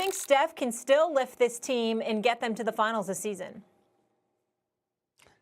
think Steph can still lift this team and get them to the finals this season?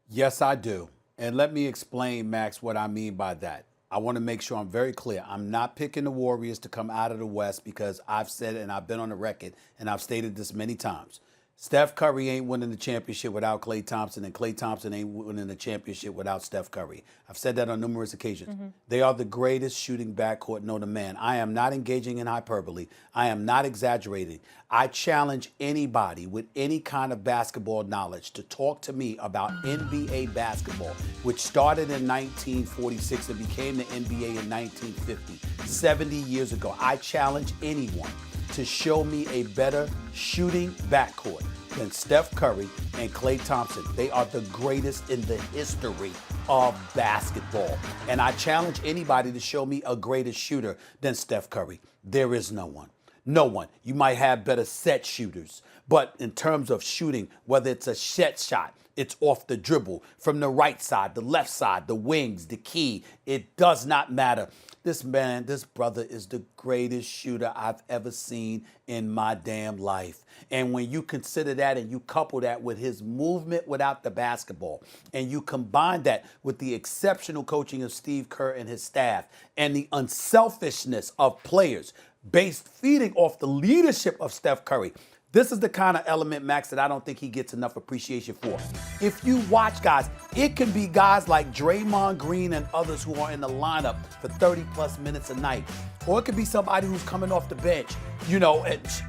Yes, I do. And let me explain, Max, what I mean by that. I want to make sure I'm very clear. I'm not picking the Warriors to come out of the West because I've said it and I've been on the record and I've stated this many times. Steph Curry ain't winning the championship without Klay Thompson, and Klay Thompson ain't winning the championship without Steph Curry. I've said that on numerous occasions. They are the greatest shooting backcourt known to man. I am not engaging in hyperbole. I am not exaggerating. I challenge anybody with any kind of basketball knowledge to talk to me about NBA basketball, which started in 1946 and became the NBA in 1950, 70 years ago. I challenge anyone to show me a better shooting backcourt than Steph Curry and Klay Thompson. They are the greatest in the history of basketball. And I challenge anybody to show me a greater shooter than Steph Curry. There is no one. No one. You might have better set shooters, but in terms of shooting, whether it's a set shot, it's off the dribble, from the right side, the left side, the wings, the key, it does not matter. This brother is the greatest shooter I've ever seen in my damn life. And when you consider that and you couple that with his movement without the basketball, and you combine that with the exceptional coaching of Steve Kerr and his staff, and the unselfishness of players feeding off the leadership of Steph Curry, this is the kind of element, Max, that I don't think he gets enough appreciation for. If you watch guys, it can be guys like Draymond Green and others who are in the lineup for 30-plus minutes a night. Or it could be somebody who's coming off the bench,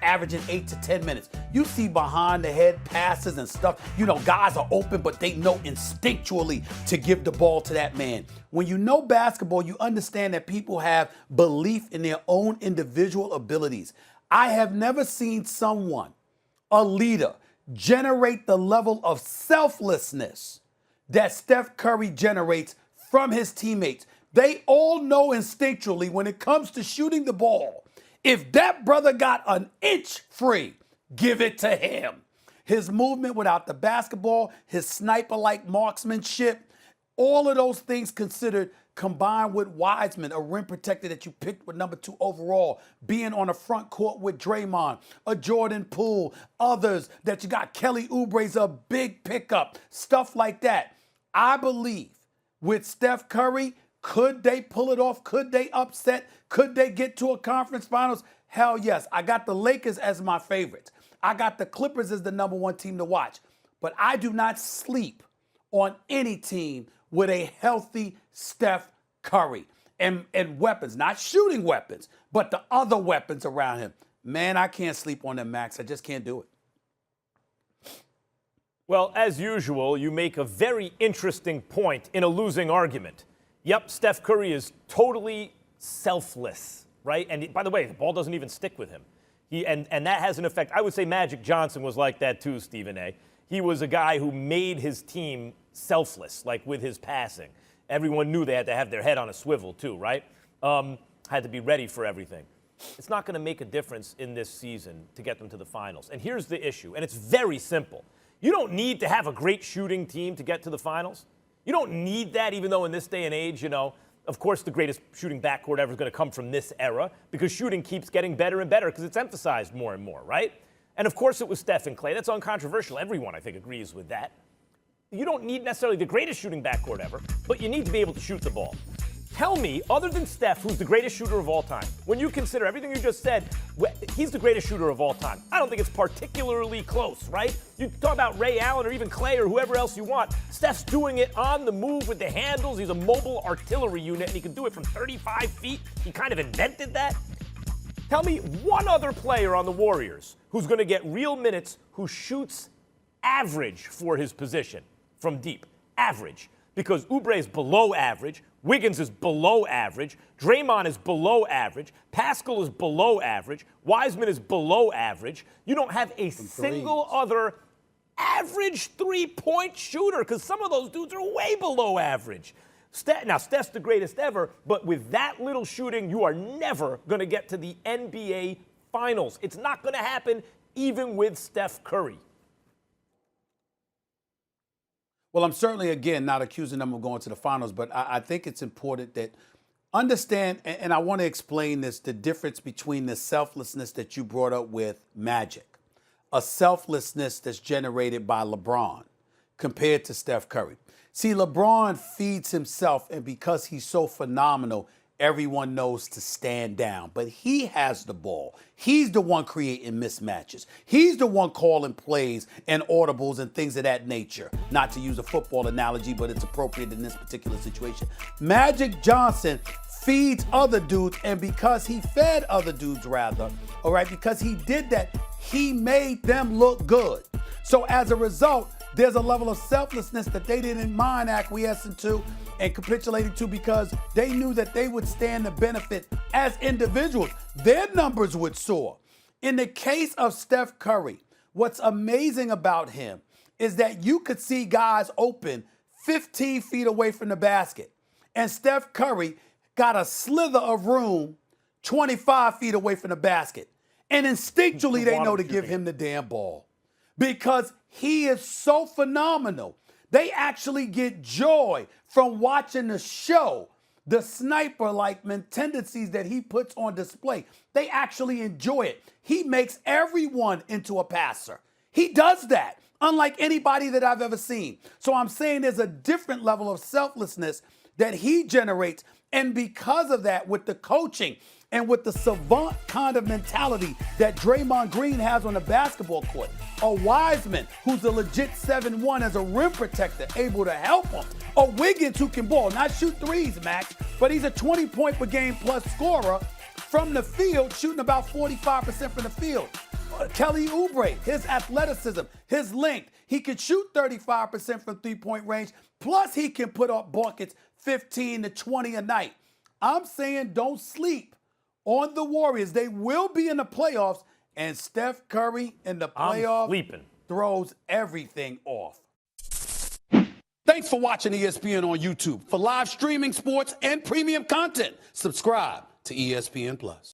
averaging 8 to 10 minutes. You see behind-the-head passes and stuff. Guys are open, but they know instinctually to give the ball to that man. When you know basketball, you understand that people have belief in their own individual abilities. I have never seen someone, a leader, generate the level of selflessness that Steph Curry generates from his teammates. They all know instinctually when it comes to shooting the ball, if that brother got an inch free, give it to him. His movement without the basketball, his sniper-like marksmanship, all of those things considered, combined with Wiseman, a rim protector that you picked with number 2 overall, being on the front court with Draymond, a Jordan Poole, others that you got, Kelly Oubre's a big pickup, stuff like that. I believe with Steph Curry, could they pull it off? Could they upset? Could they get to a conference finals? Hell yes. I got the Lakers as my favorites. I got the Clippers as the number 1 team to watch. But I do not sleep on any team with a healthy Steph Curry and weapons, not shooting weapons, but the other weapons around him. Man, I can't sleep on them, Max. I just can't do it. Well, as usual, you make a very interesting point in a losing argument. Yep, Steph Curry is totally selfless, right? And by the way, the ball doesn't even stick with him. And that has an effect. I would say Magic Johnson was like that too, Stephen A. He was a guy who made his team selfless, like with his passing. Everyone knew they had to have their head on a swivel too, right? Had to be ready for everything. It's not going to make a difference in this season to get them to the finals. And here's the issue, and it's very simple. You don't need to have a great shooting team to get to the finals. You don't need that, even though in this day and age, of course the greatest shooting backcourt ever is going to come from this era, because shooting keeps getting better and better because it's emphasized more and more, right? And of course it was Steph and Klay. That's uncontroversial. Everyone, I think, agrees with that. You don't need necessarily the greatest shooting backcourt ever, but you need to be able to shoot the ball. Tell me, other than Steph, who's the greatest shooter of all time, when you consider everything you just said, he's the greatest shooter of all time. I don't think it's particularly close, right? You talk about Ray Allen or even Klay or whoever else you want. Steph's doing it on the move with the handles. He's a mobile artillery unit, and he can do it from 35 feet. He kind of invented that. Tell me one other player on the Warriors who's going to get real minutes who shoots average for his position from deep. Average. Because Oubre is below average, Wiggins is below average, Draymond is below average, Pascal is below average, Wiseman is below average. You don't have a single other average three-point shooter, because some of those dudes are way below average. Now, Steph's the greatest ever, but with that little shooting, you are never going to get to the NBA Finals. It's not going to happen even with Steph Curry. Well, I'm certainly, again, not accusing them of going to the finals, but I think it's important that Understand, and I want to explain this, the difference between the selflessness that you brought up with Magic, a selflessness that's generated by LeBron compared to Steph Curry. See, LeBron feeds himself, and because he's so phenomenal, everyone knows to stand down. But he has the ball. He's the one creating mismatches. He's the one calling plays and audibles and things of that nature. Not to use a football analogy, but it's appropriate in this particular situation. Magic Johnson feeds other dudes, and because he fed other dudes, rather, all right, because he did that, he made them look good. So as a result, there's a level of selflessness that they didn't mind acquiescing to and capitulating to because they knew that they would stand to benefit as individuals. Their numbers would soar. In the case of Steph Curry, what's amazing about him is that you could see guys open 15 feet away from the basket, and Steph Curry got a slither of room 25 feet away from the basket. And instinctually, they know to give him the damn ball because he is so phenomenal. They actually get joy from watching the show, the sniper-like tendencies that he puts on display. They actually enjoy it. He makes everyone into a passer. He does that, unlike anybody that I've ever seen. So I'm saying there's a different level of selflessness that he generates. And because of that, with the coaching and with the savant kind of mentality that Draymond Green has on the basketball court, a Wiseman who's a legit 7-1 as a rim protector, able to help him, a Wiggins who can ball, not shoot threes, Max, but he's a 20-point per game plus scorer from the field, shooting about 45% from the field. Kelly Oubre, his athleticism, his length, he can shoot 35% from three-point range, plus he can put up buckets 15 to 20 a night. I'm saying don't sleep on the Warriors. They will be in the playoffs, and Steph Curry in the playoffs throws everything off. Thanks for watching ESPN on YouTube. For live streaming sports and premium content, subscribe to ESPN+.